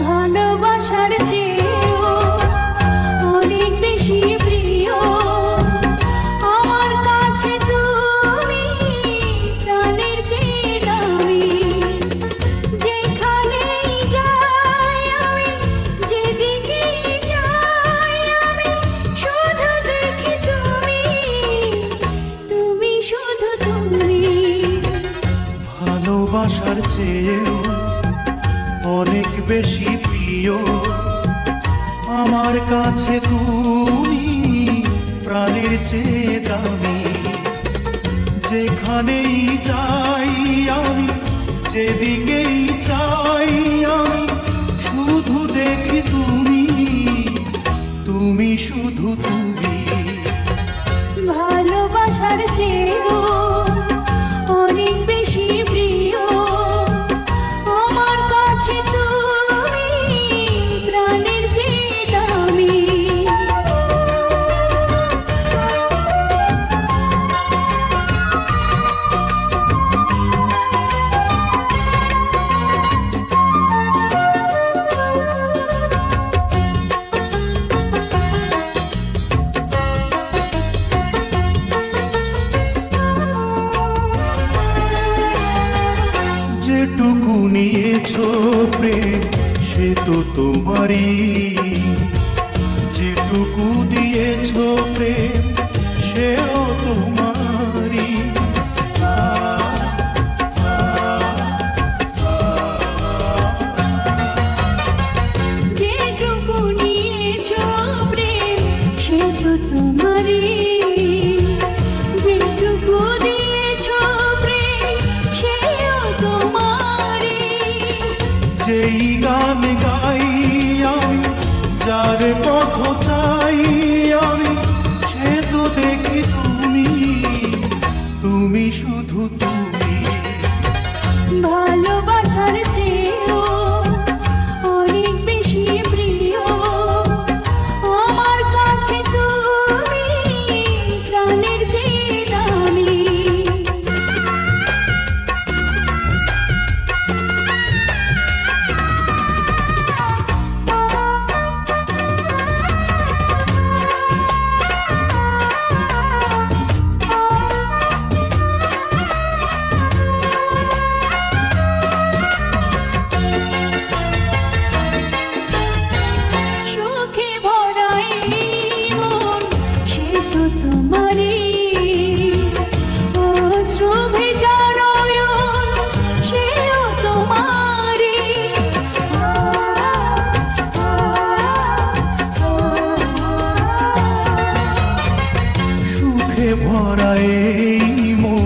ভালোবাসার চেয়েও অনেক বেশি প্রিয় আমার কাছে তুমি, প্রাণের চেয়ে দামি। যেখানেই যাই আমি, যেদিকেই যাই আমি, শুধু দেখি তুমি, তুমি শুধু তুমি। ভালোবাসার চেয়েও অনেক বেশি প্রিয় আমার কাছে তুমি, প্রাণের চেয়ে দামি। যেখানেই যাই আমি, যেদিকেই চাই আমি, শুধু দেখি তুমি, তুমি শুধু তুমি। ভালোবাসার চেয়েও অনেক বেশি প্রিয় আমার কাছে তুমি, প্রাণের চেয়ে দামি। যেটুকু নিয়েছো প্রেম সে তো তোমারই, যেটুকু দিয়েছো প্রেম সেও তোমারই। যেটুকু নিয়েছো প্রেম সে তো তোমারই, যেটুকু দিয়েছো প্রেম সেও তোমারই। যেই গান গাই আমি, যার পথ চাই আমি, সে তো দেখি তুমি, তুমি শুধু তুমি। ভালোবাসার চেয়েও অনেক বেশি প্রিয় আমার কাছে তুমি, প্রাণের চেয়ে দামি। সুখে ভরা এই মন সে তো তোমারই, অশ্রু ভেজা নয়ন সেও তোমারই। সুখে ভরা এই মন